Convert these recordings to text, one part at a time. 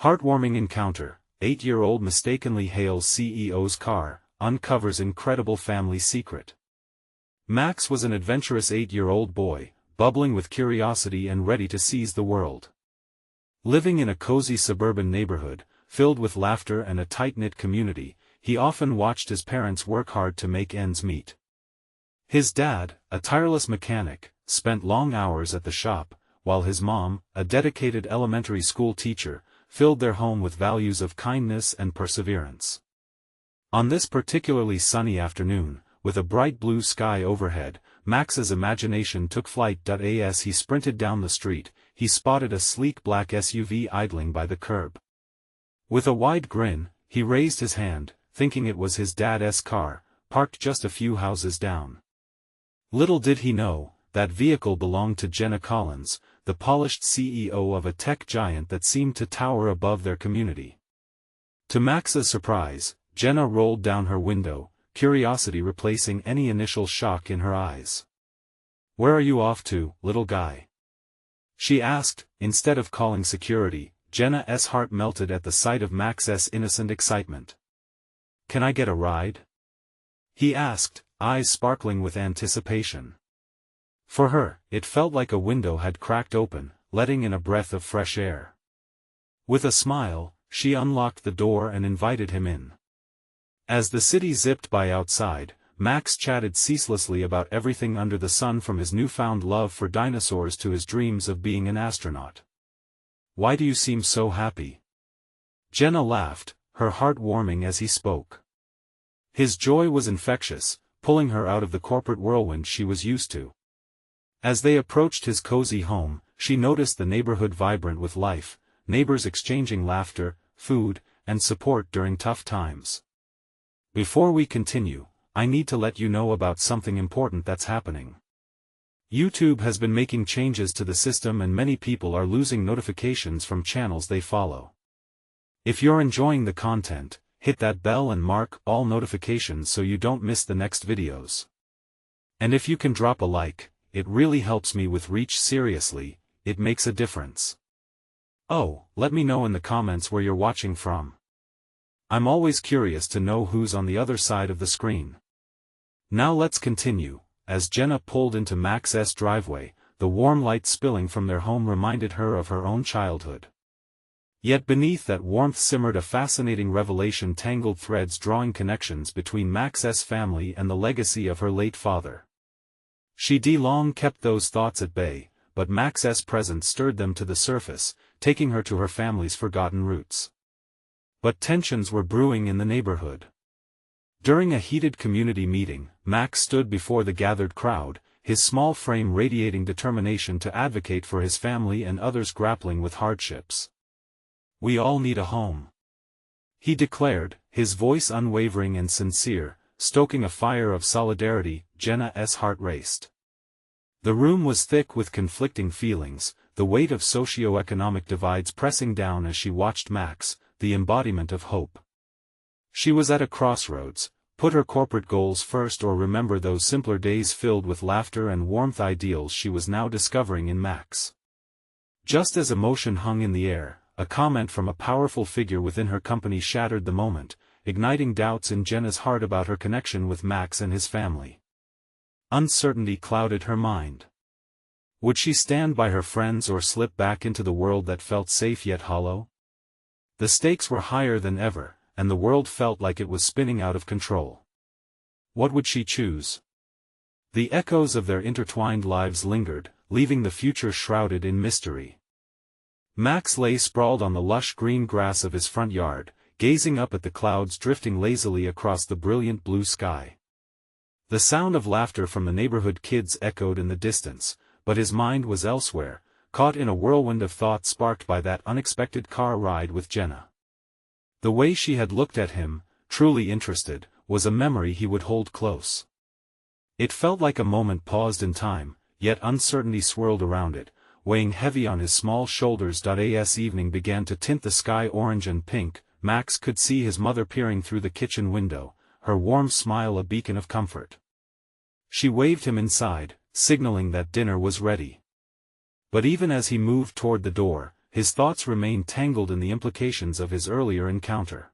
Heartwarming encounter. 8-year-old mistakenly hails CEO's car, uncovers incredible family secret. Max was an adventurous 8-year-old boy, bubbling with curiosity and ready to seize the world. Living in a cozy suburban neighborhood, filled with laughter and a tight-knit community, he often watched his parents work hard to make ends meet. His dad, a tireless mechanic, spent long hours at the shop, while his mom, a dedicated elementary school teacher, filled their home with values of kindness and perseverance. On this particularly sunny afternoon, with a bright blue sky overhead, Max's imagination took flight. As he sprinted down the street, he spotted a sleek black SUV idling by the curb. With a wide grin, he raised his hand, thinking it was his dad's car, parked just a few houses down. Little did he know, that vehicle belonged to Jenna, the polished CEO of a tech giant that seemed to tower above their community. To Max's surprise, Jenna rolled down her window, curiosity replacing any initial shock in her eyes. "Where are you off to, little guy?" she asked. Instead of calling security, Jenna's heart melted at the sight of Max's innocent excitement. "Can I get a ride?" he asked, eyes sparkling with anticipation. For her, it felt like a window had cracked open, letting in a breath of fresh air. With a smile, she unlocked the door and invited him in. As the city zipped by outside, Max chatted ceaselessly about everything under the sun, from his newfound love for dinosaurs to his dreams of being an astronaut. "Why do you seem so happy?" Jenna laughed, her heart warming as he spoke. His joy was infectious, pulling her out of the corporate whirlwind she was used to. As they approached his cozy home, she noticed the neighborhood vibrant with life, neighbors exchanging laughter, food, and support during tough times. "Before we continue, I need to let you know about something important that's happening. YouTube has been making changes to the system and many people are losing notifications from channels they follow. If you're enjoying the content, hit that bell and mark all notifications so you don't miss the next videos. And if you can drop a like, it really helps me with reach. Seriously, it makes a difference. Oh, let me know in the comments where you're watching from. I'm always curious to know who's on the other side of the screen." Now let's continue. As Jenna pulled into Max's driveway, the warm light spilling from their home reminded her of her own childhood. Yet beneath that warmth simmered a fascinating revelation, tangled threads drawing connections between Max's family and the legacy of her late father. She long kept those thoughts at bay, but Max's presence stirred them to the surface, taking her to her family's forgotten roots. But tensions were brewing in the neighborhood. During a heated community meeting, Max stood before the gathered crowd, his small frame radiating determination to advocate for his family and others grappling with hardships. "We all need a home," he declared, his voice unwavering and sincere, stoking a fire of solidarity. Jenna's heart raced. The room was thick with conflicting feelings, the weight of socio-economic divides pressing down as she watched Max, the embodiment of hope. She was at a crossroads: put her corporate goals first or remember those simpler days filled with laughter and warmth, ideals she was now discovering in Max. Just as emotion hung in the air, a comment from a powerful figure within her company shattered the moment, igniting doubts in Jenna's heart about her connection with Max and his family. Uncertainty clouded her mind. Would she stand by her friends or slip back into the world that felt safe yet hollow? The stakes were higher than ever, and the world felt like it was spinning out of control. What would she choose? The echoes of their intertwined lives lingered, leaving the future shrouded in mystery. Max lay sprawled on the lush green grass of his front yard, gazing up at the clouds drifting lazily across the brilliant blue sky. The sound of laughter from the neighborhood kids echoed in the distance, but his mind was elsewhere, caught in a whirlwind of thought sparked by that unexpected car ride with Jenna. The way she had looked at him, truly interested, was a memory he would hold close. It felt like a moment paused in time, yet uncertainty swirled around it, weighing heavy on his small shoulders. As evening began to tint the sky orange and pink, Max could see his mother peering through the kitchen window, her warm smile a beacon of comfort. She waved him inside, signaling that dinner was ready. But even as he moved toward the door, his thoughts remained tangled in the implications of his earlier encounter.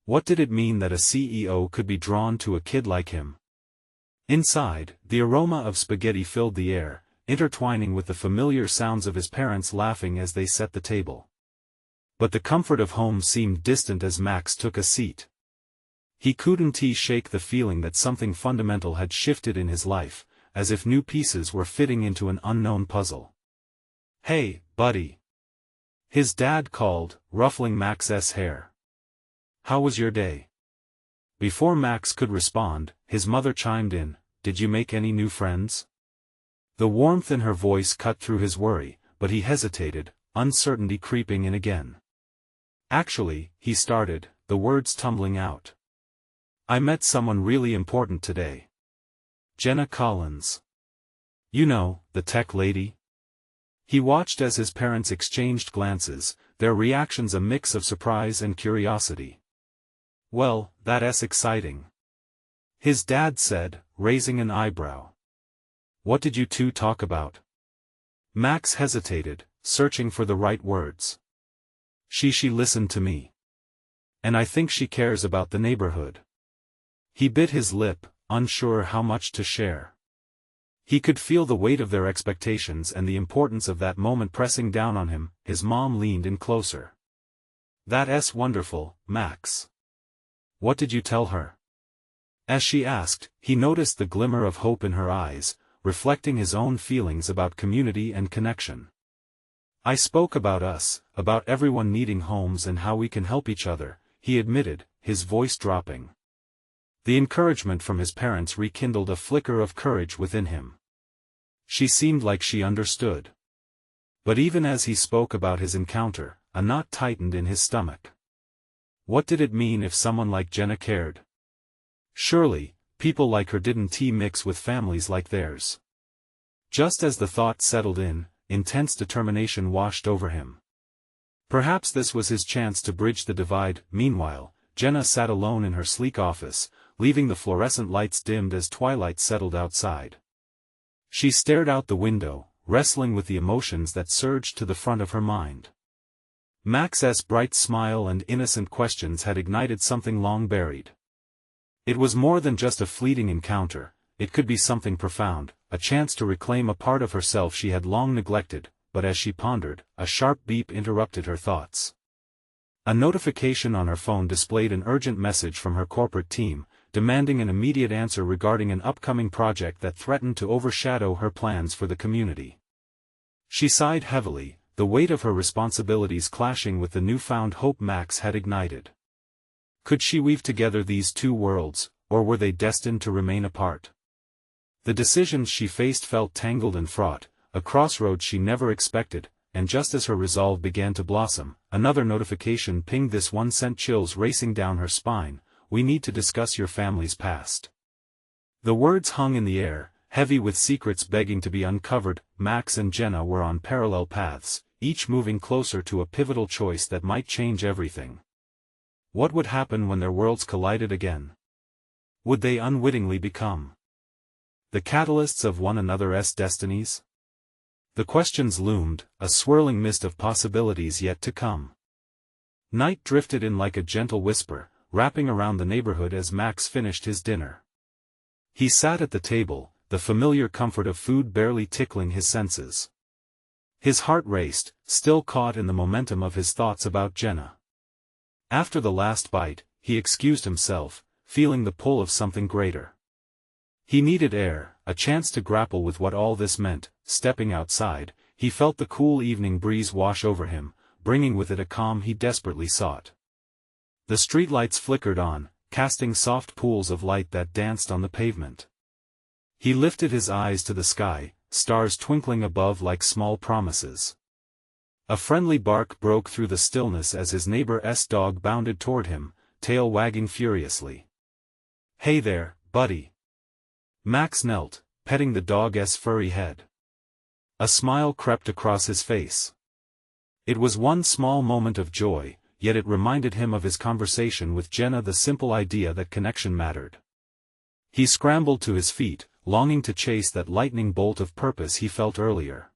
What did it mean that a CEO could be drawn to a kid like him? Inside, the aroma of spaghetti filled the air, intertwining with the familiar sounds of his parents laughing as they set the table. But the comfort of home seemed distant as Max took a seat. He couldn't shake the feeling that something fundamental had shifted in his life, as if new pieces were fitting into an unknown puzzle. "Hey, buddy." His dad called, ruffling Max's hair. "How was your day?" Before Max could respond, his mother chimed in, "Did you make any new friends?" The warmth in her voice cut through his worry, but he hesitated, uncertainty creeping in again. "Actually," he started, the words tumbling out. "I met someone really important today. Jenna Collins. You know, the tech lady?" He watched as his parents exchanged glances, their reactions a mix of surprise and curiosity. "Well, that's exciting," his dad said, raising an eyebrow. "What did you two talk about?" Max hesitated, searching for the right words. She listened to me. And I think she cares about the neighborhood." He bit his lip, unsure how much to share. He could feel the weight of their expectations and the importance of that moment pressing down on him. His mom leaned in closer. "That's wonderful, Max. What did you tell her?" As she asked, he noticed the glimmer of hope in her eyes, reflecting his own feelings about community and connection. "I spoke about us, about everyone needing homes and how we can help each other," he admitted, his voice dropping. The encouragement from his parents rekindled a flicker of courage within him. She seemed like she understood. But even as he spoke about his encounter, a knot tightened in his stomach. What did it mean if someone like Jenna cared? Surely, people like her didn't mix with families like theirs. Just as the thought settled in, intense determination washed over him. Perhaps this was his chance to bridge the divide. Meanwhile, Jenna sat alone in her sleek office, leaving the fluorescent lights dimmed as twilight settled outside. She stared out the window, wrestling with the emotions that surged to the front of her mind. Max's bright smile and innocent questions had ignited something long buried. It was more than just a fleeting encounter, it could be something profound, a chance to reclaim a part of herself she had long neglected, but as she pondered, a sharp beep interrupted her thoughts. A notification on her phone displayed an urgent message from her corporate team, demanding an immediate answer regarding an upcoming project that threatened to overshadow her plans for the community. She sighed heavily, the weight of her responsibilities clashing with the newfound hope Max had ignited. Could she weave together these two worlds, or were they destined to remain apart? The decisions she faced felt tangled and fraught, a crossroads she never expected, and just as her resolve began to blossom, another notification pinged. This one sent chills racing down her spine. "We need to discuss your family's past." The words hung in the air, heavy with secrets begging to be uncovered. Max and Jenna were on parallel paths, each moving closer to a pivotal choice that might change everything. What would happen when their worlds collided again? Would they unwittingly become the catalysts of one another's destinies? The questions loomed, a swirling mist of possibilities yet to come. Night drifted in like a gentle whisper, wrapping around the neighborhood as Max finished his dinner. He sat at the table, the familiar comfort of food barely tickling his senses. His heart raced, still caught in the momentum of his thoughts about Jenna. After the last bite, he excused himself, feeling the pull of something greater. He needed air, a chance to grapple with what all this meant. Stepping outside, he felt the cool evening breeze wash over him, bringing with it a calm he desperately sought. The streetlights flickered on, casting soft pools of light that danced on the pavement. He lifted his eyes to the sky, stars twinkling above like small promises. A friendly bark broke through the stillness as his neighbor's dog bounded toward him, tail wagging furiously. "Hey there, buddy." Max knelt, petting the dog's furry head. A smile crept across his face. It was one small moment of joy, yet it reminded him of his conversation with Jenna, the simple idea that connection mattered. He scrambled to his feet, longing to chase that lightning bolt of purpose he felt earlier.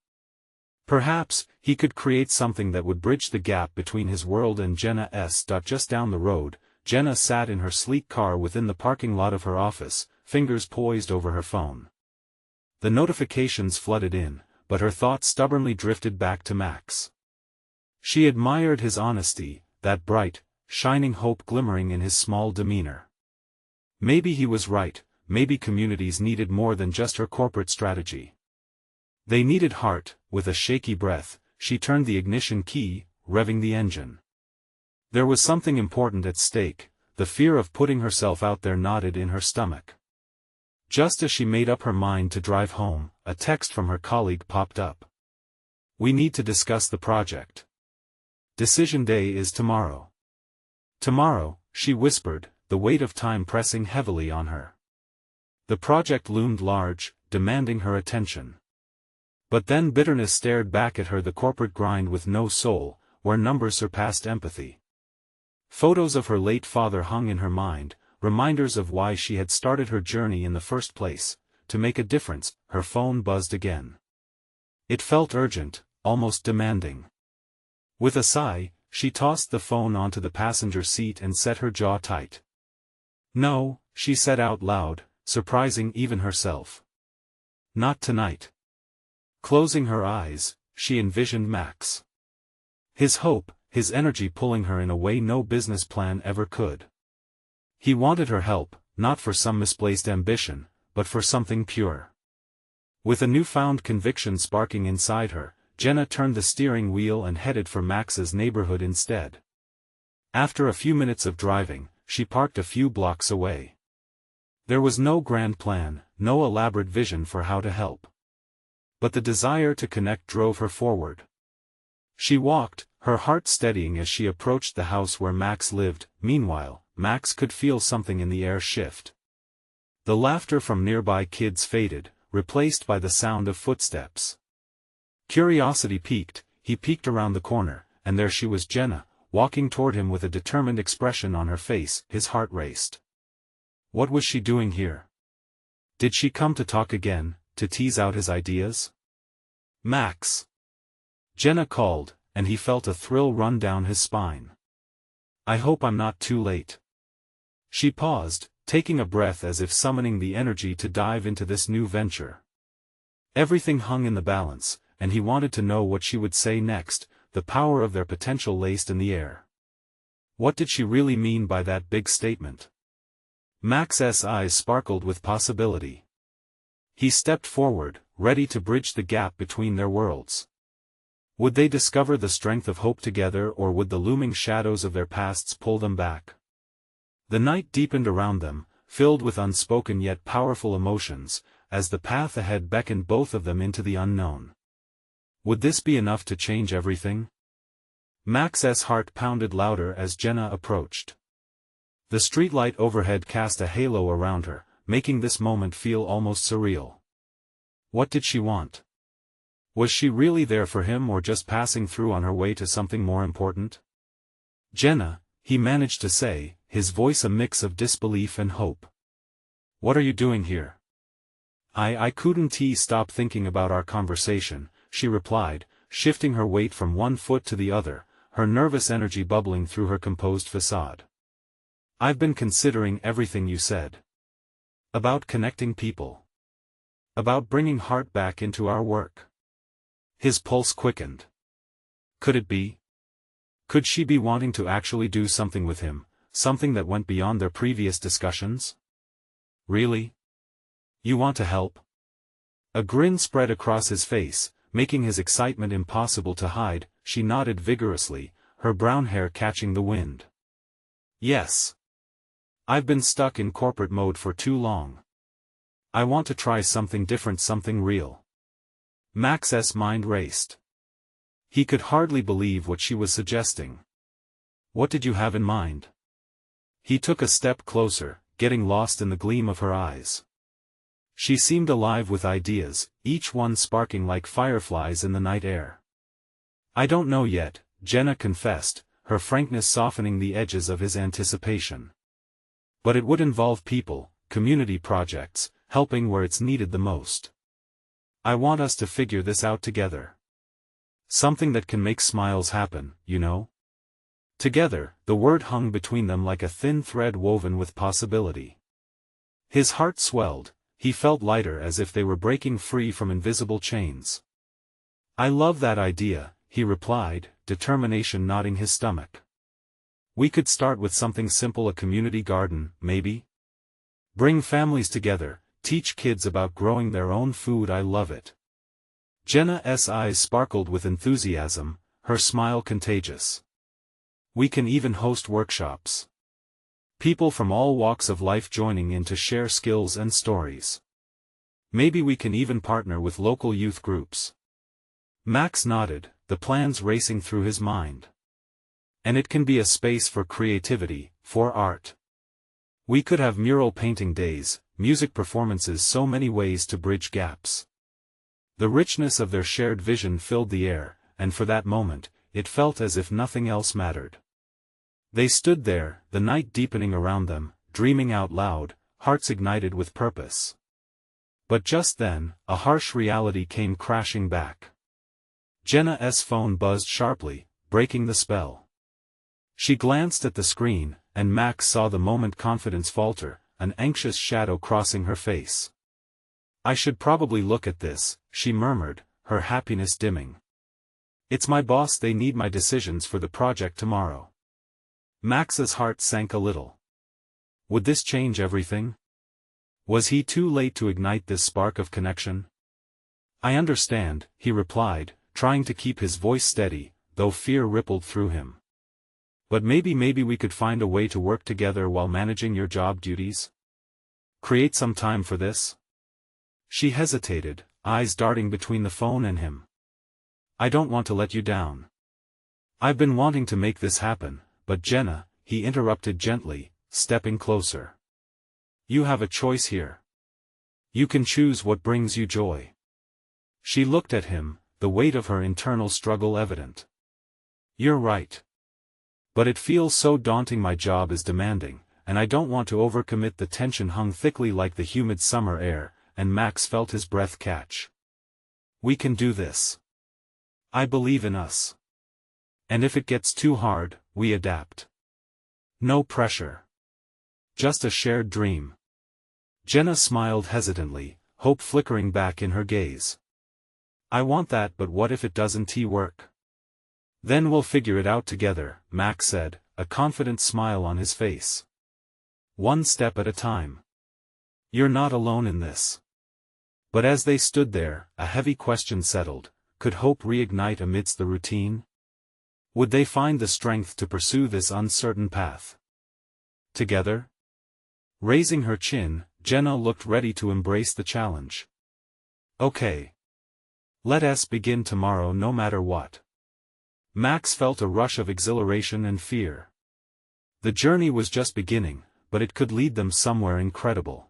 Perhaps, he could create something that would bridge the gap between his world and Jenna's. Just down the road, Jenna sat in her sleek car within the parking lot of her office, fingers poised over her phone. The notifications flooded in, but her thoughts stubbornly drifted back to Max. She admired his honesty, that bright, shining hope glimmering in his small demeanor. Maybe he was right, maybe communities needed more than just her corporate strategy. They needed heart. With a shaky breath, she turned the ignition key, revving the engine. There was something important at stake, the fear of putting herself out there knotted in her stomach. Just as she made up her mind to drive home, a text from her colleague popped up. "We need to discuss the project. Decision day is tomorrow." Tomorrow, she whispered, the weight of time pressing heavily on her. The project loomed large, demanding her attention. But then bitterness stared back at her, the corporate grind with no soul, where numbers surpassed empathy. Photos of her late father hung in her mind, reminders of why she had started her journey in the first place, to make a difference. Her phone buzzed again. It felt urgent, almost demanding. With a sigh, she tossed the phone onto the passenger seat and set her jaw tight. "No," she said out loud, surprising even herself. "Not tonight." Closing her eyes, she envisioned Max. His hope, his energy pulling her in a way no business plan ever could. He wanted her help, not for some misplaced ambition, but for something pure. With a newfound conviction sparking inside her, Jenna turned the steering wheel and headed for Max's neighborhood instead. After a few minutes of driving, she parked a few blocks away. There was no grand plan, no elaborate vision for how to help. But the desire to connect drove her forward. She walked, her heart steadying as she approached the house where Max lived. Meanwhile, Max could feel something in the air shift. The laughter from nearby kids faded, replaced by the sound of footsteps. Curiosity piqued, he peeked around the corner, and there she was, Jenna, walking toward him with a determined expression on her face. His heart raced. What was she doing here? Did she come to talk again, to tease out his ideas? "Max!" Jenna called, and he felt a thrill run down his spine. "I hope I'm not too late." She paused, taking a breath as if summoning the energy to dive into this new venture. Everything hung in the balance, and he wanted to know what she would say next, the power of their potential laced in the air. What did she really mean by that big statement? Max's eyes sparkled with possibility. He stepped forward, ready to bridge the gap between their worlds. Would they discover the strength of hope together, or would the looming shadows of their pasts pull them back? The night deepened around them, filled with unspoken yet powerful emotions, as the path ahead beckoned both of them into the unknown. Would this be enough to change everything? Max's heart pounded louder as Jenna approached. The streetlight overhead cast a halo around her, making this moment feel almost surreal. What did she want? Was she really there for him, or just passing through on her way to something more important? "Jenna," he managed to say, his voice a mix of disbelief and hope. "What are you doing here?" I couldn't stop thinking about our conversation," she replied, shifting her weight from one foot to the other, her nervous energy bubbling through her composed facade. "I've been considering everything you said. About connecting people. About bringing heart back into our work." His pulse quickened. Could it be? Could she be wanting to actually do something with him, something that went beyond their previous discussions? "Really? You want to help?" A grin spread across his face, making his excitement impossible to hide. She nodded vigorously, her brown hair catching the wind. "Yes. I've been stuck in corporate mode for too long. I want to try something different, something real." Max's mind raced. He could hardly believe what she was suggesting. "What did you have in mind?" He took a step closer, getting lost in the gleam of her eyes. She seemed alive with ideas, each one sparking like fireflies in the night air. "I don't know yet," Jenna confessed, her frankness softening the edges of his anticipation. "But it would involve people, community projects, helping where it's needed the most. I want us to figure this out together." Something that can make smiles happen, you know? Together, the word hung between them like a thin thread woven with possibility. His heart swelled, he felt lighter as if they were breaking free from invisible chains. I love that idea, he replied, determination knotting his stomach. We could start with something simple, a community garden, maybe? Bring families together, teach kids about growing their own food. I love it. Jenna's eyes sparkled with enthusiasm, her smile contagious. We can even host workshops. People from all walks of life joining in to share skills and stories. Maybe we can even partner with local youth groups. Max nodded, the plans racing through his mind. And it can be a space for creativity, for art. We could have mural painting days, music performances, so many ways to bridge gaps. The richness of their shared vision filled the air, and for that moment, it felt as if nothing else mattered. They stood there, the night deepening around them, dreaming out loud, hearts ignited with purpose. But just then, a harsh reality came crashing back. Jenna's phone buzzed sharply, breaking the spell. She glanced at the screen, and Max saw the moment confidence falter, an anxious shadow crossing her face. I should probably look at this, she murmured, her happiness dimming. It's my boss, they need my decisions for the project tomorrow. Max's heart sank a little. Would this change everything? Was he too late to ignite this spark of connection? I understand, he replied, trying to keep his voice steady, though fear rippled through him. But maybe we could find a way to work together while managing your job duties? Create some time for this? She hesitated, eyes darting between the phone and him. I don't want to let you down. I've been wanting to make this happen, but Jenna, he interrupted gently, stepping closer. You have a choice here. You can choose what brings you joy. She looked at him, the weight of her internal struggle evident. You're right. But it feels so daunting. My job is demanding, and I don't want to overcommit. The tension hung thickly like the humid summer air, and Max felt his breath catch. We can do this. I believe in us. And if it gets too hard, we adapt. No pressure. Just a shared dream. Jenna smiled hesitantly, hope flickering back in her gaze. I want that, but what if it doesn't work? Then we'll figure it out together, Max said, a confident smile on his face. One step at a time. You're not alone in this. But as they stood there, a heavy question settled. Could hope reignite amidst the routine? Would they find the strength to pursue this uncertain path? Together? Raising her chin, Jenna looked ready to embrace the challenge. Okay. Let us begin tomorrow no matter what. Max felt a rush of exhilaration and fear. The journey was just beginning, but it could lead them somewhere incredible.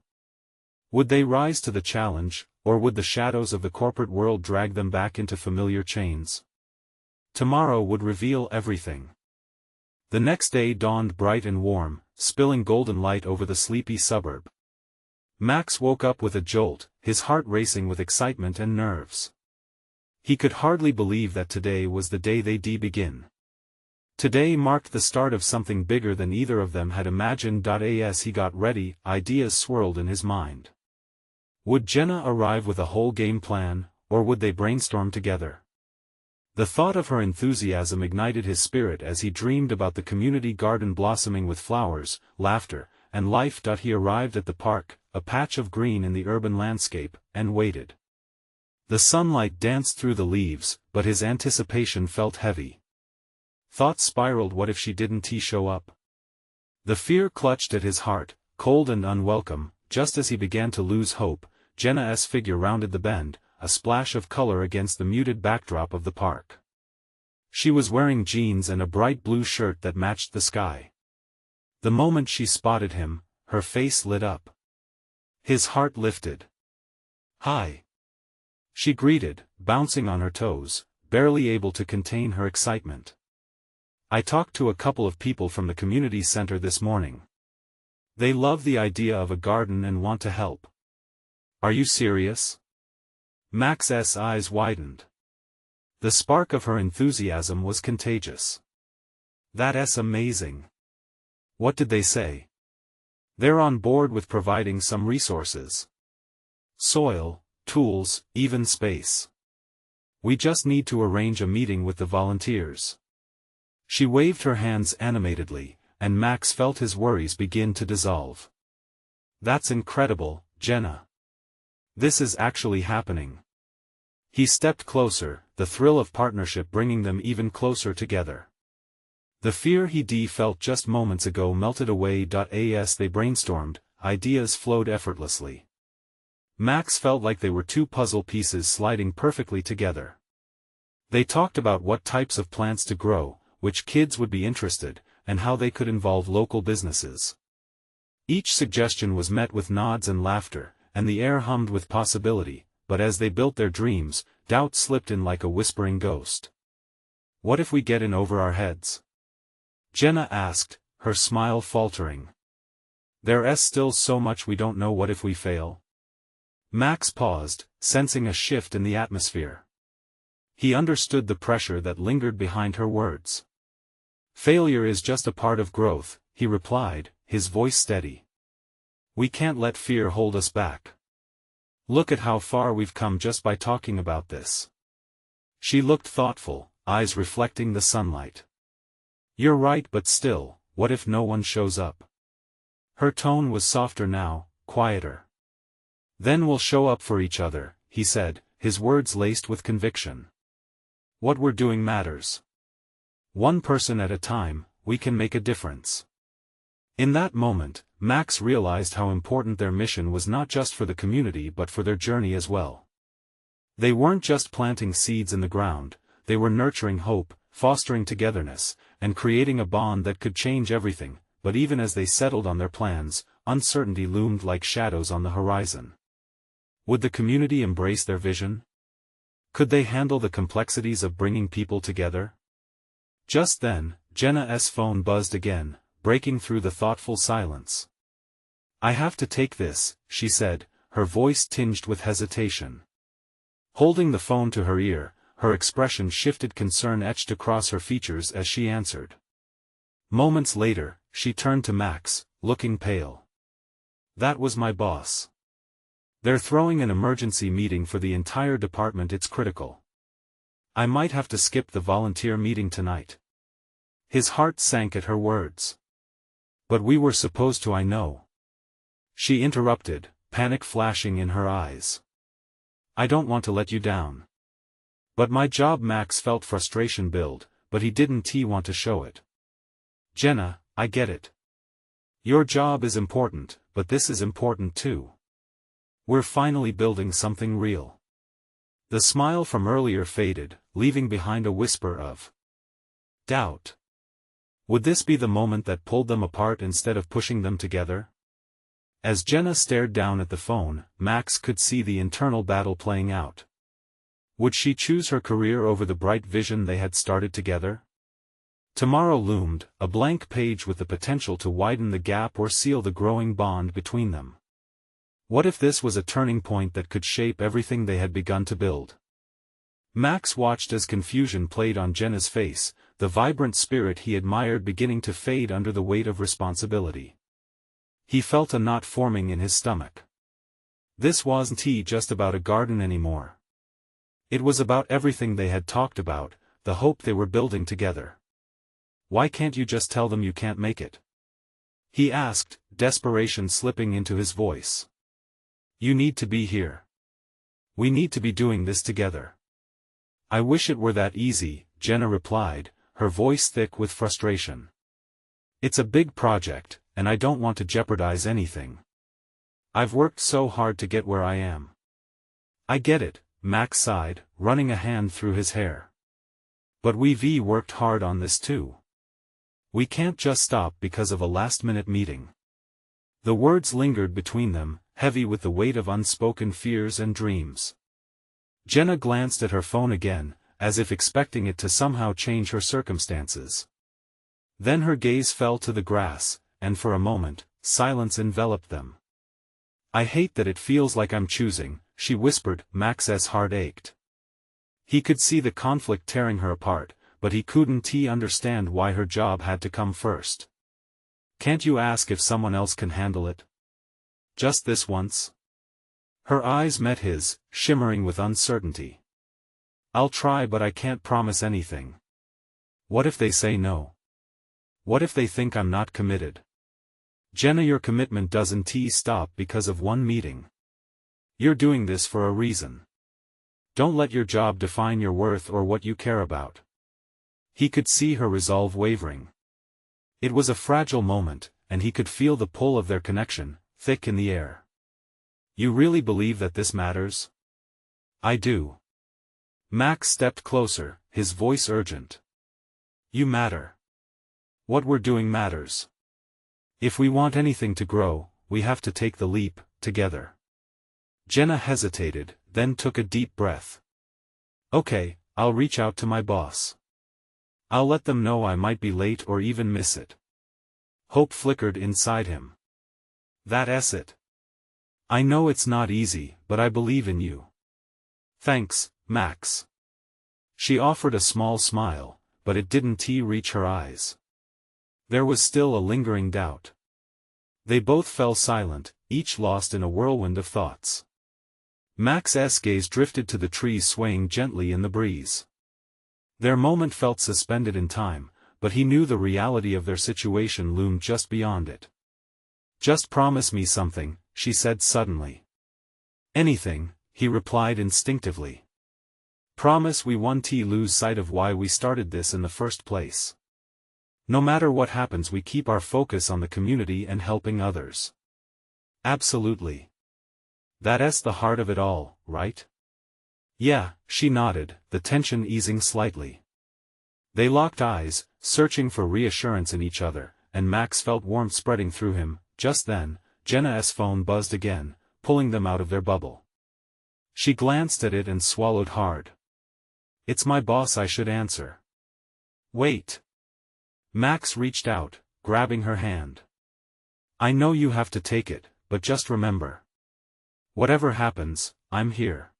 Would they rise to the challenge, or would the shadows of the corporate world drag them back into familiar chains? Tomorrow would reveal everything. The next day dawned bright and warm, spilling golden light over the sleepy suburb. Max woke up with a jolt, his heart racing with excitement and nerves. He could hardly believe that today was the day they'd begin. Today marked the start of something bigger than either of them had imagined. As he got ready, ideas swirled in his mind. Would Jenna arrive with a whole game plan, or would they brainstorm together? The thought of her enthusiasm ignited his spirit as he dreamed about the community garden blossoming with flowers, laughter, and life. He arrived at the park, a patch of green in the urban landscape, and waited. The sunlight danced through the leaves, but his anticipation felt heavy. Thoughts spiraled. What if she didn't show up? The fear clutched at his heart, cold and unwelcome. Just as he began to lose hope, Jenna's figure rounded the bend, a splash of color against the muted backdrop of the park. She was wearing jeans and a bright blue shirt that matched the sky. The moment she spotted him, her face lit up. His heart lifted. Hi. She greeted, bouncing on her toes, barely able to contain her excitement. I talked to a couple of people from the community center this morning. They love the idea of a garden and want to help. Are you serious? Max's eyes widened. The spark of her enthusiasm was contagious. That's amazing. What did they say? They're on board with providing some resources. Soil, tools, even space. We just need to arrange a meeting with the volunteers. She waved her hands animatedly, and Max felt his worries begin to dissolve. That's incredible, Jenna. This is actually happening. He stepped closer, the thrill of partnership bringing them even closer together. The fear he felt just moments ago melted away. As they brainstormed, ideas flowed effortlessly. Max felt like they were two puzzle pieces sliding perfectly together. They talked about what types of plants to grow, which kids would be interested, and how they could involve local businesses. Each suggestion was met with nods and laughter, and the air hummed with possibility, but as they built their dreams, doubt slipped in like a whispering ghost. What if we get in over our heads? Jenna asked, her smile faltering. There's still so much we don't know. What if we fail? Max paused, sensing a shift in the atmosphere. He understood the pressure that lingered behind her words. Failure is just a part of growth, he replied, his voice steady. We can't let fear hold us back. Look at how far we've come just by talking about this. She looked thoughtful, eyes reflecting the sunlight. You're right, but still, what if no one shows up? Her tone was softer now, quieter. Then we'll show up for each other, he said, his words laced with conviction. What we're doing matters. One person at a time, we can make a difference. In that moment, Max realized how important their mission was, not just for the community but for their journey as well. They weren't just planting seeds in the ground, they were nurturing hope, fostering togetherness, and creating a bond that could change everything. But even as they settled on their plans, uncertainty loomed like shadows on the horizon. Would the community embrace their vision? Could they handle the complexities of bringing people together? Just then, Jenna's phone buzzed again, breaking through the thoughtful silence. I have to take this, she said, her voice tinged with hesitation. Holding the phone to her ear, her expression shifted, concern etched across her features as she answered. Moments later, she turned to Max, looking pale. That was my boss. They're throwing an emergency meeting for the entire department. It's critical. I might have to skip the volunteer meeting tonight. His heart sank at her words. But we were supposed to. I know. She interrupted, panic flashing in her eyes. I don't want to let you down. But my job. Max felt frustration build, but he didn't want to show it. Jenna, I get it. Your job is important, but this is important too. We're finally building something real. The smile from earlier faded, leaving behind a whisper of doubt. Would this be the moment that pulled them apart instead of pushing them together? As Jenna stared down at the phone, Max could see the internal battle playing out. Would she choose her career over the bright vision they had started together? Tomorrow loomed, a blank page with the potential to widen the gap or seal the growing bond between them. What if this was a turning point that could shape everything they had begun to build? Max watched as confusion played on Jenna's face, the vibrant spirit he admired beginning to fade under the weight of responsibility. He felt a knot forming in his stomach. This wasn't just about a garden anymore. It was about everything they had talked about, the hope they were building together. Why can't you just tell them you can't make it? He asked, desperation slipping into his voice. You need to be here. We need to be doing this together. I wish it were that easy, Jenna replied, her voice thick with frustration. It's a big project, and I don't want to jeopardize anything. I've worked so hard to get where I am. I get it, Max sighed, running a hand through his hair. But we've worked hard on this too. We can't just stop because of a last-minute meeting. The words lingered between them, heavy with the weight of unspoken fears and dreams. Jenna glanced at her phone again, as if expecting it to somehow change her circumstances. Then her gaze fell to the grass, and for a moment, silence enveloped them. I hate that it feels like I'm choosing, she whispered. Max's heart ached. He could see the conflict tearing her apart, but he couldn't understand why her job had to come first. Can't you ask if someone else can handle it? Just this once? Her eyes met his, shimmering with uncertainty. I'll try, but I can't promise anything. What if they say no? What if they think I'm not committed? Jenna, your commitment doesn't stop because of one meeting. You're doing this for a reason. Don't let your job define your worth or what you care about. He could see her resolve wavering. It was a fragile moment, and he could feel the pull of their connection, thick in the air. You really believe that this matters? I do. Max stepped closer, his voice urgent. You matter. What we're doing matters. If we want anything to grow, we have to take the leap, together. Jenna hesitated, then took a deep breath. Okay, I'll reach out to my boss. I'll let them know I might be late or even miss it. Hope flickered inside him. That's it. I know it's not easy, but I believe in you. Thanks, Max. She offered a small smile, but it didn't reach her eyes. There was still a lingering doubt. They both fell silent, each lost in a whirlwind of thoughts. Max's gaze drifted to the trees swaying gently in the breeze. Their moment felt suspended in time, but he knew the reality of their situation loomed just beyond it. Just promise me something, she said suddenly. Anything, he replied instinctively. Promise we won't lose sight of why we started this in the first place. No matter what happens, we keep our focus on the community and helping others. Absolutely. That's the heart of it all, right? Yeah, she nodded, the tension easing slightly. They locked eyes, searching for reassurance in each other, and Max felt warmth spreading through him. Just then, Jenna's phone buzzed again, pulling them out of their bubble. She glanced at it and swallowed hard. It's my boss, I should answer. Wait. Max reached out, grabbing her hand. I know you have to take it, but just remember. Whatever happens, I'm here.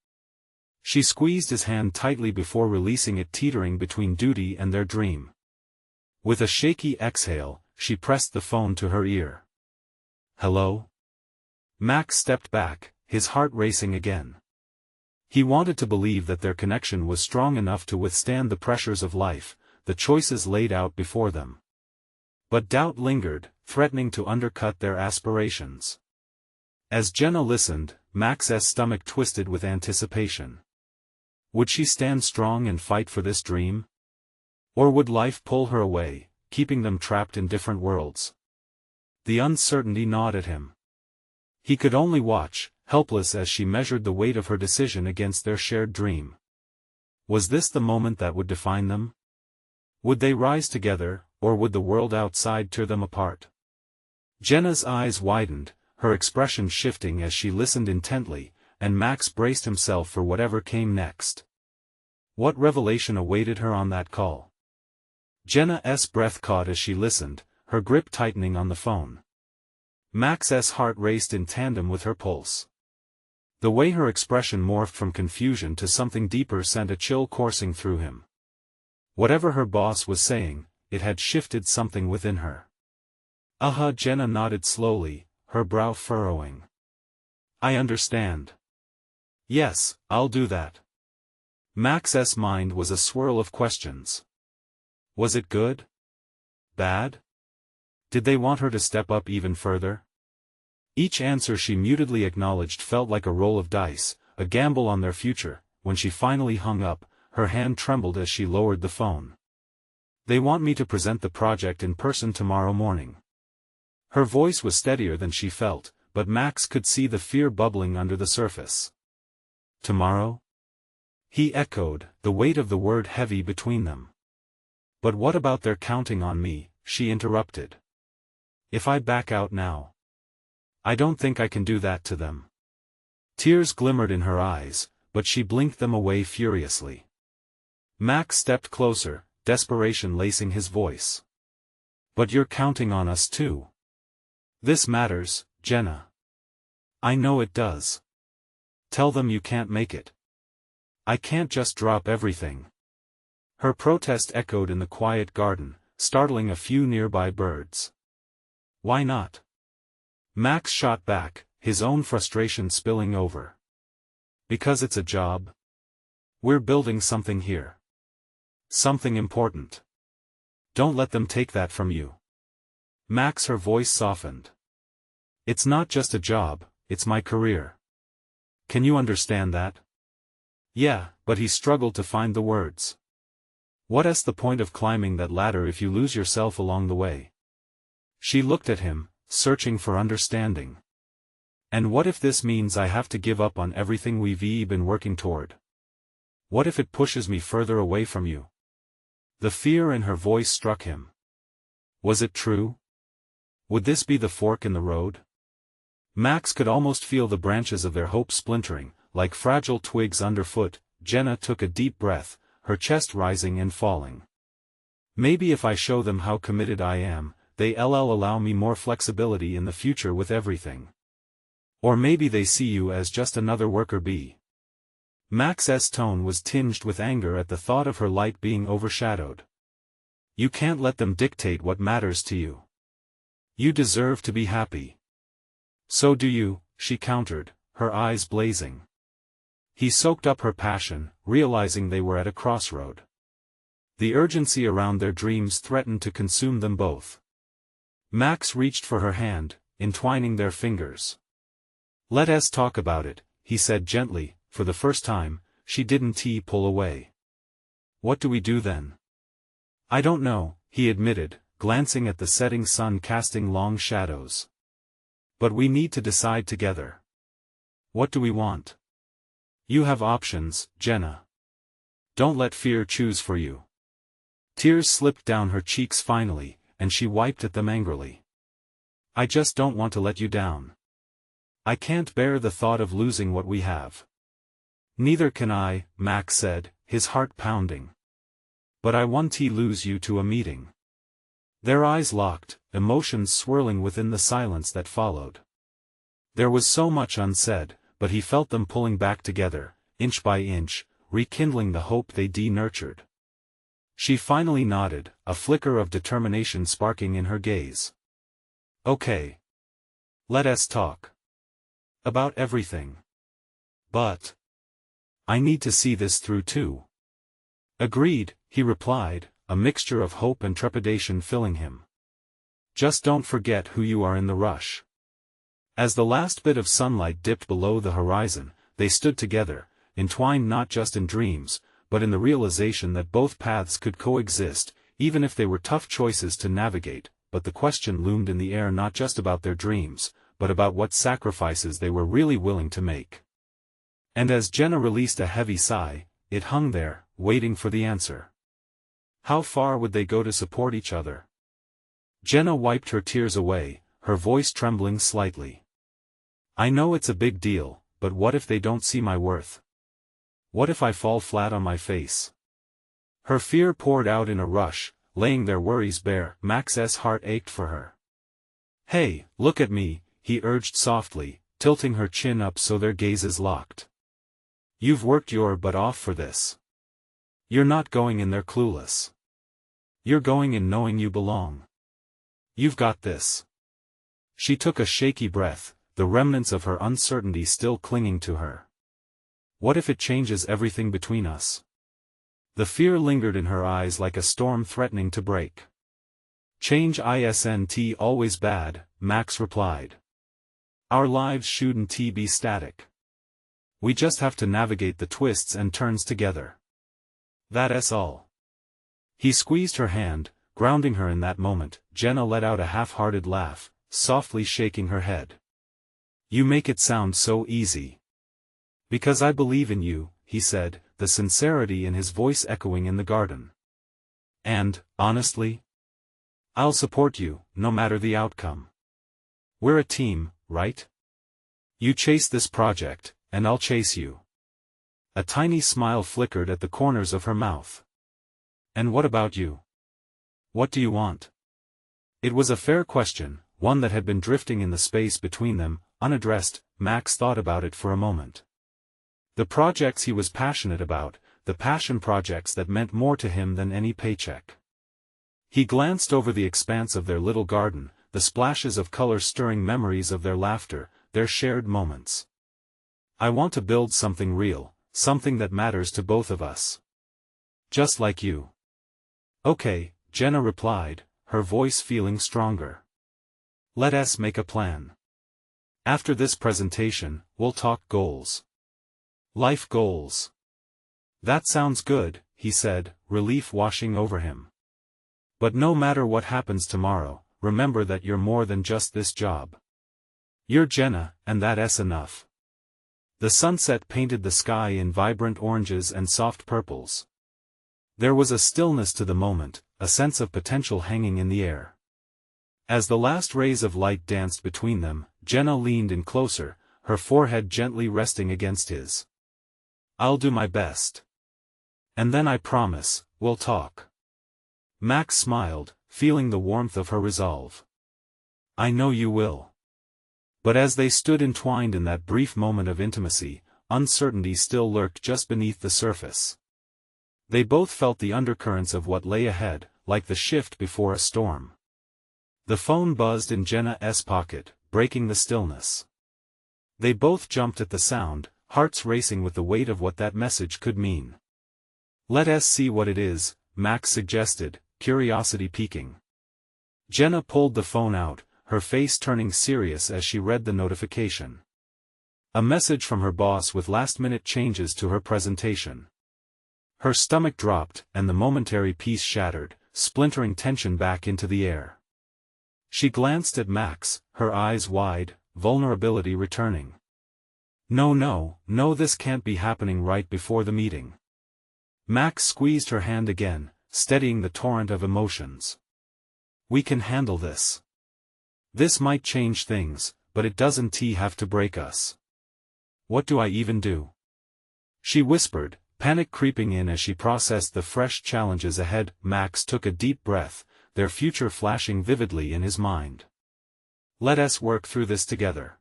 She squeezed his hand tightly before releasing it, teetering between duty and their dream. With a shaky exhale, she pressed the phone to her ear. Hello? Max stepped back, his heart racing again. He wanted to believe that their connection was strong enough to withstand the pressures of life, the choices laid out before them. But doubt lingered, threatening to undercut their aspirations. As Jenna listened, Max's stomach twisted with anticipation. Would she stand strong and fight for this dream? Or would life pull her away, keeping them trapped in different worlds? The uncertainty gnawed at him. He could only watch, helpless as she measured the weight of her decision against their shared dream. Was this the moment that would define them? Would they rise together, or would the world outside tear them apart? Jenna's eyes widened, her expression shifting as she listened intently, and Max braced himself for whatever came next. What revelation awaited her on that call? Jenna's breath caught as she listened, her grip tightening on the phone. Max's heart raced in tandem with her pulse. The way her expression morphed from confusion to something deeper sent a chill coursing through him. Whatever her boss was saying, it had shifted something within her. Jenna nodded slowly, her brow furrowing. I understand. Yes, I'll do that. Max's mind was a swirl of questions. Was it good? Bad? Did they want her to step up even further? Each answer she mutedly acknowledged felt like a roll of dice, a gamble on their future. When she finally hung up, her hand trembled as she lowered the phone. They want me to present the project in person tomorrow morning. Her voice was steadier than she felt, but Max could see the fear bubbling under the surface. Tomorrow? He echoed, the weight of the word heavy between them. But what about their counting on me? She interrupted. If I back out now? I don't think I can do that to them. Tears glimmered in her eyes, but she blinked them away furiously. Max stepped closer, desperation lacing his voice. But you're counting on us too. This matters, Jenna. I know it does. Tell them you can't make it. I can't just drop everything. Her protest echoed in the quiet garden, startling a few nearby birds. Why not? Max shot back, his own frustration spilling over. Because it's a job. We're building something here. Something important. Don't let them take that from you. Max, her voice softened. It's not just a job, it's my career. Can you understand that? Yeah, but he struggled to find the words. What's the point of climbing that ladder if you lose yourself along the way? She looked at him, searching for understanding. And what if this means I have to give up on everything we've been working toward? What if it pushes me further away from you? The fear in her voice struck him. Was it true? Would this be the fork in the road? Max could almost feel the branches of their hope splintering, like fragile twigs underfoot. Jenna took a deep breath, her chest rising and falling. Maybe if I show them how committed I am, they'll allow me more flexibility in the future with everything. Or maybe they see you as just another worker bee. Max's tone was tinged with anger at the thought of her light being overshadowed. You can't let them dictate what matters to you. You deserve to be happy. So do you, she countered, her eyes blazing. He soaked up her passion, realizing they were at a crossroad. The urgency around their dreams threatened to consume them both. Max reached for her hand, entwining their fingers. Let's talk about it, he said gently. For the first time, she didn't pull away. What do we do then? I don't know, he admitted, glancing at the setting sun casting long shadows. But we need to decide together. What do we want? You have options, Jenna. Don't let fear choose for you. Tears slipped down her cheeks finally, and she wiped at them angrily. I just don't want to let you down. I can't bear the thought of losing what we have. Neither can I, Max said, his heart pounding. But I won't lose you to a meeting. Their eyes locked, emotions swirling within the silence that followed. There was so much unsaid, but he felt them pulling back together, inch by inch, rekindling the hope they nurtured. She finally nodded, a flicker of determination sparking in her gaze. Okay. Let's talk. About everything. But I need to see this through too. Agreed, he replied, a mixture of hope and trepidation filling him. Just don't forget who you are in the rush. As the last bit of sunlight dipped below the horizon, they stood together, entwined not just in dreams, but in the realization that both paths could coexist, even if they were tough choices to navigate. But the question loomed in the air, not just about their dreams, but about what sacrifices they were really willing to make. And as Jenna released a heavy sigh, it hung there, waiting for the answer. How far would they go to support each other? Jenna wiped her tears away, her voice trembling slightly. I know it's a big deal, but what if they don't see my worth? What if I fall flat on my face? Her fear poured out in a rush, laying their worries bare. Max's heart ached for her. Hey, look at me, he urged softly, tilting her chin up so their gazes locked. You've worked your butt off for this. You're not going in there clueless. You're going in knowing you belong. You've got this. She took a shaky breath, the remnants of her uncertainty still clinging to her. What if it changes everything between us? The fear lingered in her eyes like a storm threatening to break. Change isn't always bad, Max replied. Our lives shouldn't be static. We just have to navigate the twists and turns together. That's all. He squeezed her hand, grounding her in that moment. Jenna let out a half-hearted laugh, softly shaking her head. You make it sound so easy. Because I believe in you, he said, the sincerity in his voice echoing in the garden. And, honestly, I'll support you, no matter the outcome. We're a team, right? You chase this project, and I'll chase you. A tiny smile flickered at the corners of her mouth. And what about you? What do you want? It was a fair question, one that had been drifting in the space between them, unaddressed. Max thought about it for a moment. The projects he was passionate about, the passion projects that meant more to him than any paycheck. He glanced over the expanse of their little garden, the splashes of color stirring memories of their laughter, their shared moments. I want to build something real, something that matters to both of us. Just like you. Okay, Jenna replied, her voice feeling stronger. Let us make a plan. After this presentation, we'll talk goals. Life goals. That sounds good, he said, relief washing over him. But no matter what happens tomorrow, remember that you're more than just this job. You're Jenna, and that's enough. The sunset painted the sky in vibrant oranges and soft purples. There was a stillness to the moment, a sense of potential hanging in the air. As the last rays of light danced between them, Jenna leaned in closer, her forehead gently resting against his. I'll do my best. And then I promise, we'll talk. Max smiled, feeling the warmth of her resolve. I know you will. But as they stood entwined in that brief moment of intimacy, uncertainty still lurked just beneath the surface. They both felt the undercurrents of what lay ahead, like the shift before a storm. The phone buzzed in Jenna's pocket, breaking the stillness. They both jumped at the sound, hearts racing with the weight of what that message could mean. Let us see what it is, Max suggested, curiosity piquing. Jenna pulled the phone out, her face turning serious as she read the notification. A message from her boss with last-minute changes to her presentation. Her stomach dropped, and the momentary peace shattered, splintering tension back into the air. She glanced at Max, her eyes wide, vulnerability returning. No, this can't be happening right before the meeting. Max squeezed her hand again, steadying the torrent of emotions. We can handle this. This might change things, but it doesn't have to break us. What do I even do? She whispered, panic creeping in as she processed the fresh challenges ahead. Max took a deep breath, their future flashing vividly in his mind. Let us work through this together.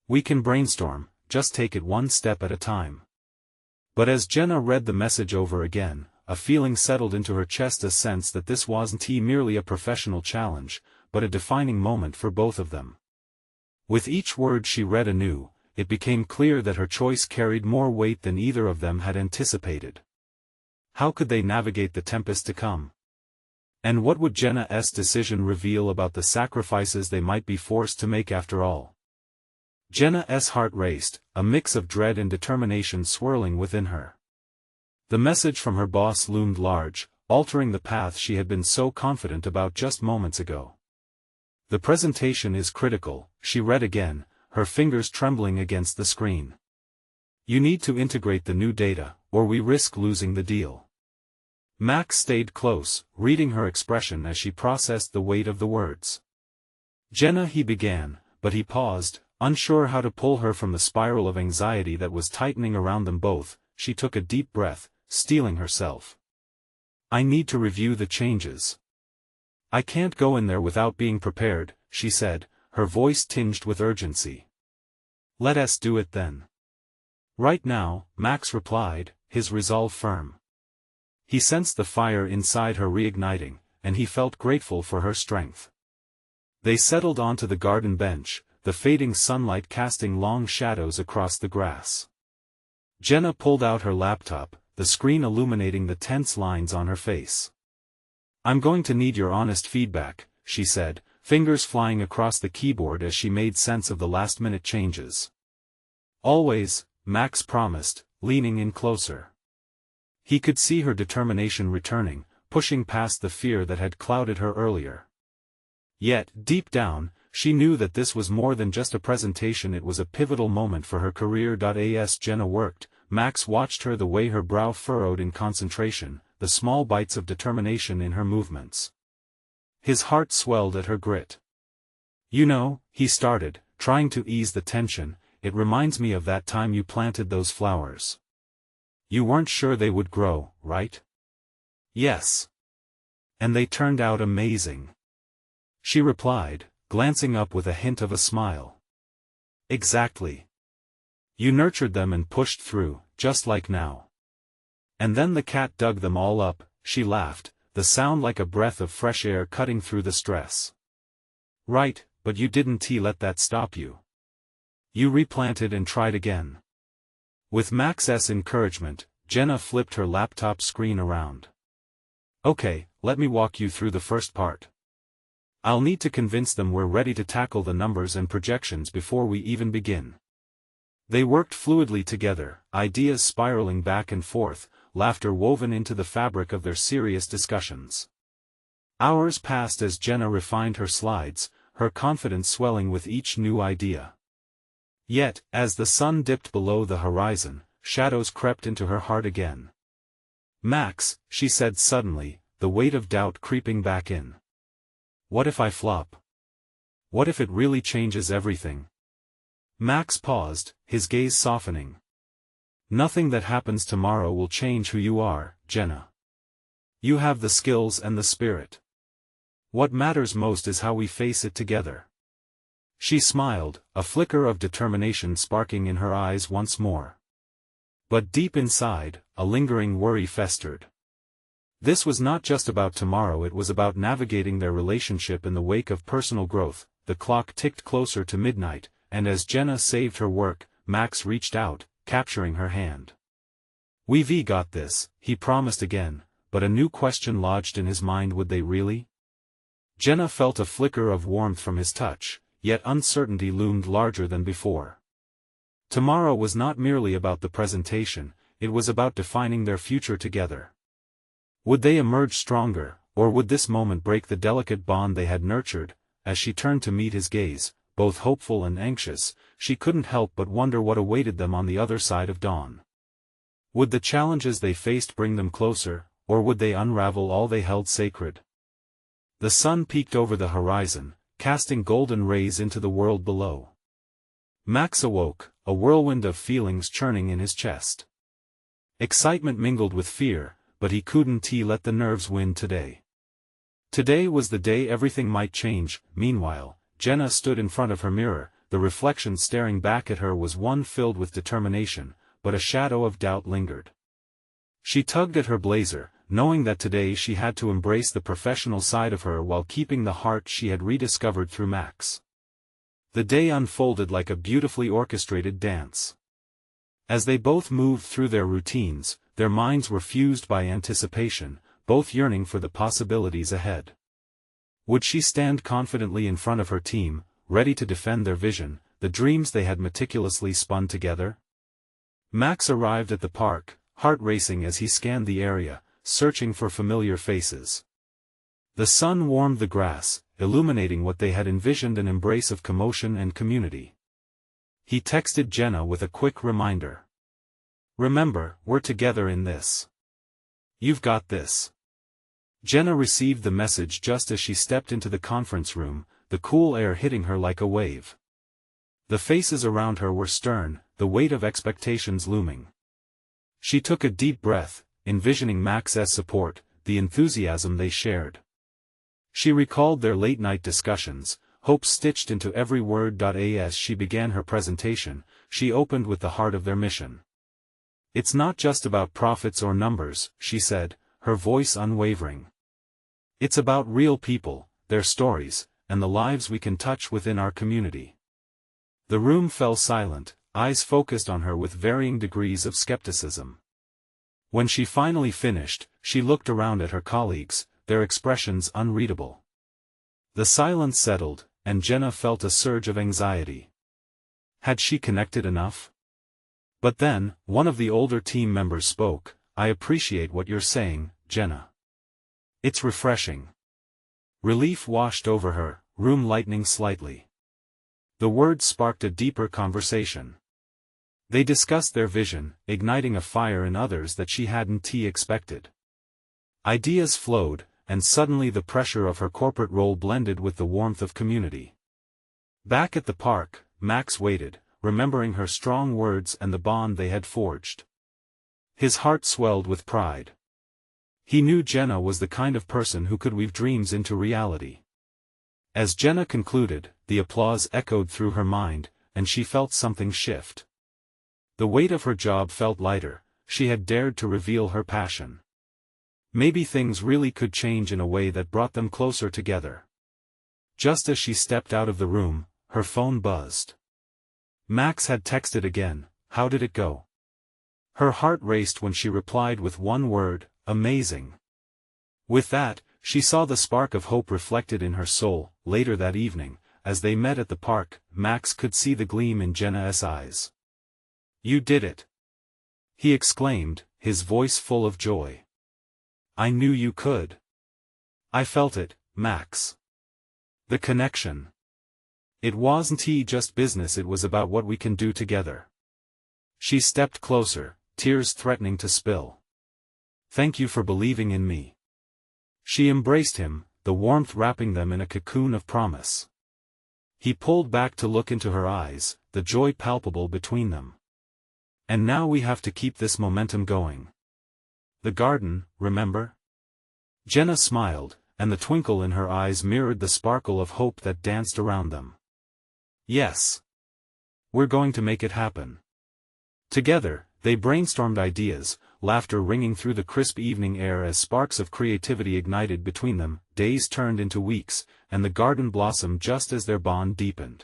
We can brainstorm, just take it one step at a time. But as Jenna read the message over again, a feeling settled into her chest, a sense that this wasn't merely a professional challenge, but a defining moment for both of them. With each word she read anew, it became clear that her choice carried more weight than either of them had anticipated. How could they navigate the tempest to come? And what would Jenna's decision reveal about the sacrifices they might be forced to make after all? Jenna's heart raced, a mix of dread and determination swirling within her. The message from her boss loomed large, altering the path she had been so confident about just moments ago. The presentation is critical, she read again, her fingers trembling against the screen. You need to integrate the new data, or we risk losing the deal. Max stayed close, reading her expression as she processed the weight of the words. Jenna, he began, but he paused, unsure how to pull her from the spiral of anxiety that was tightening around them both. She took a deep breath, steeling herself. I need to review the changes. I can't go in there without being prepared, she said, her voice tinged with urgency. Let us do it then. Right now, Max replied, his resolve firm. He sensed the fire inside her reigniting, and he felt grateful for her strength. They settled onto the garden bench, the fading sunlight casting long shadows across the grass. Jenna pulled out her laptop, the screen illuminating the tense lines on her face. I'm going to need your honest feedback, she said, fingers flying across the keyboard as she made sense of the last-minute changes. Always, Max promised, leaning in closer. He could see her determination returning, pushing past the fear that had clouded her earlier. Yet, deep down, she knew that this was more than just a presentation, it was a pivotal moment for her career. As Jenna worked, Max watched her, the way her brow furrowed in concentration, the small bites of determination in her movements. His heart swelled at her grit. You know, he started, trying to ease the tension, it reminds me of that time you planted those flowers. You weren't sure they would grow, right? Yes. And they turned out amazing. She replied, glancing up with a hint of a smile. Exactly. You nurtured them and pushed through, just like now. And then the cat dug them all up, she laughed, the sound like a breath of fresh air cutting through the stress. Right, but you didn't let that stop you. You replanted and tried again. With Max's encouragement, Jenna flipped her laptop screen around. Okay, let me walk you through the first part. I'll need to convince them we're ready to tackle the numbers and projections before we even begin. They worked fluidly together, ideas spiraling back and forth, laughter woven into the fabric of their serious discussions. Hours passed as Jenna refined her slides, her confidence swelling with each new idea. Yet, as the sun dipped below the horizon, shadows crept into her heart again. Max, she said suddenly, the weight of doubt creeping back in. What if I flop? What if it really changes everything? Max paused, his gaze softening. Nothing that happens tomorrow will change who you are, Jenna. You have the skills and the spirit. What matters most is how we face it together. She smiled, a flicker of determination sparking in her eyes once more. But deep inside, a lingering worry festered. This was not just about tomorrow, it was about navigating their relationship in the wake of personal growth. The clock ticked closer to midnight, and as Jenna saved her work, Max reached out, capturing her hand. We've got this, he promised again, but a new question lodged in his mind: would they really? Jenna felt a flicker of warmth from his touch, yet uncertainty loomed larger than before. Tomorrow was not merely about the presentation, it was about defining their future together. Would they emerge stronger, or would this moment break the delicate bond they had nurtured? As she turned to meet his gaze, both hopeful and anxious, she couldn't help but wonder what awaited them on the other side of dawn. Would the challenges they faced bring them closer, or would they unravel all they held sacred? The sun peeked over the horizon, casting golden rays into the world below. Max awoke, a whirlwind of feelings churning in his chest. Excitement mingled with fear, but he couldn't let the nerves win today. Today was the day everything might change. Meanwhile, Jenna stood in front of her mirror, the reflection staring back at her was one filled with determination, but a shadow of doubt lingered. She tugged at her blazer, knowing that today she had to embrace the professional side of her while keeping the heart she had rediscovered through Max. The day unfolded like a beautifully orchestrated dance. As they both moved through their routines, their minds were fused by anticipation, both yearning for the possibilities ahead. Would she stand confidently in front of her team, ready to defend their vision, the dreams they had meticulously spun together? Max arrived at the park, heart racing as he scanned the area, searching for familiar faces. The sun warmed the grass, illuminating what they had envisioned: an embrace of commotion and community. He texted Jenna with a quick reminder. Remember, we're together in this. You've got this. Jenna received the message just as she stepped into the conference room, the cool air hitting her like a wave. The faces around her were stern, the weight of expectations looming. She took a deep breath, envisioning Max's support, the enthusiasm they shared. She recalled their late-night discussions, hope stitched into every word. As she began her presentation, she opened with the heart of their mission. It's not just about profits or numbers, she said, her voice unwavering. It's about real people, their stories, and the lives we can touch within our community. The room fell silent, eyes focused on her with varying degrees of skepticism. When she finally finished, she looked around at her colleagues, their expressions unreadable. The silence settled, and Jenna felt a surge of anxiety. Had she connected enough? But then, one of the older team members spoke. I appreciate what you're saying, Jenna. It's refreshing. Relief washed over her, room lightening slightly. The words sparked a deeper conversation. They discussed their vision, igniting a fire in others that she hadn't expected. Ideas flowed, and suddenly the pressure of her corporate role blended with the warmth of community. Back at the park, Max waited, remembering her strong words and the bond they had forged. His heart swelled with pride. He knew Jenna was the kind of person who could weave dreams into reality. As Jenna concluded, the applause echoed through her mind, and she felt something shift. The weight of her job felt lighter. She had dared to reveal her passion. Maybe things really could change in a way that brought them closer together. Just as she stepped out of the room, her phone buzzed. Max had texted again. How did it go? Her heart raced when she replied with one word, amazing. With that, she saw the spark of hope reflected in her soul. Later that evening, as they met at the park, Max could see the gleam in Jenna's eyes. You did it! He exclaimed, his voice full of joy. I knew you could. I felt it, Max. The connection. It wasn't just business, it was about what we can do together. She stepped closer, tears threatening to spill. Thank you for believing in me. She embraced him, the warmth wrapping them in a cocoon of promise. He pulled back to look into her eyes, the joy palpable between them. And now we have to keep this momentum going. The garden, remember? Jenna smiled, and the twinkle in her eyes mirrored the sparkle of hope that danced around them. Yes. We're going to make it happen. Together, they brainstormed ideas, laughter ringing through the crisp evening air as sparks of creativity ignited between them. Days turned into weeks, and the garden blossomed just as their bond deepened.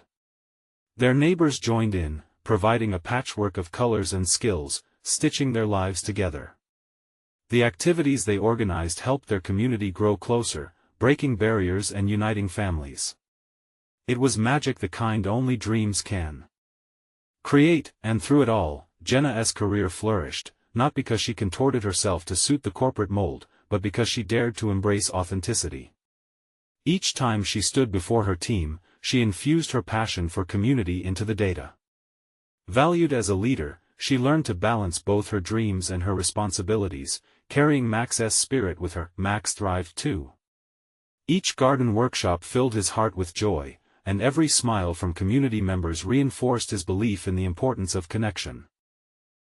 Their neighbors joined in, providing a patchwork of colors and skills, stitching their lives together. The activities they organized helped their community grow closer, breaking barriers and uniting families. It was magic, the kind only dreams can create, and through it all, Jenna's career flourished, not because she contorted herself to suit the corporate mold, but because she dared to embrace authenticity. Each time she stood before her team, she infused her passion for community into the data. Valued as a leader, she learned to balance both her dreams and her responsibilities, carrying Max's spirit with her. Max thrived too. Each garden workshop filled his heart with joy, and every smile from community members reinforced his belief in the importance of connection.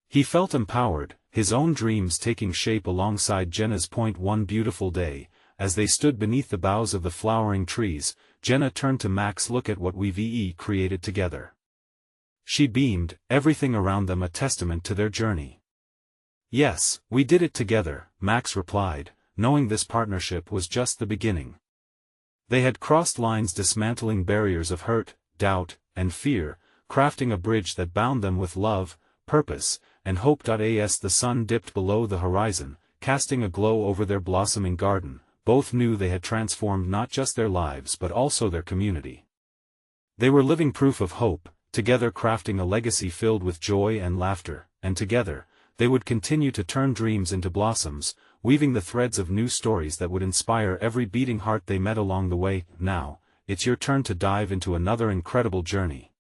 He felt empowered, his own dreams taking shape alongside Jenna's. One beautiful day, as they stood beneath the boughs of the flowering trees, Jenna turned to Max. Look at what we've created together. She beamed, everything around them a testament to their journey. Yes, we did it together, Max replied, knowing this partnership was just the beginning. They had crossed lines, dismantling barriers of hurt, doubt, and fear, crafting a bridge that bound them with love, purpose, and hope. As the sun dipped below the horizon, casting a glow over their blossoming garden, both knew they had transformed not just their lives but also their community. They were living proof of hope, together crafting a legacy filled with joy and laughter, and together, they would continue to turn dreams into blossoms, weaving the threads of new stories that would inspire every beating heart they met along the way. Now, it's your turn to dive into another incredible journey.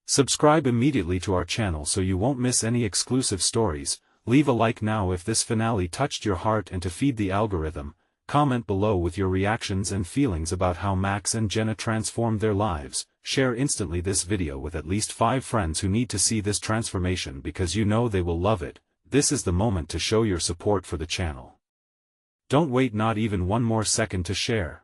Subscribe immediately to our channel so you won't miss any exclusive stories. Leave a like now if this finale touched your heart, and to feed the algorithm, comment below with your reactions and feelings about how Max and Jenna transformed their lives. Share instantly this video with at least 5 friends who need to see this transformation, because you know they will love it. This is the moment to show your support for the channel. Don't wait not even one more second to share.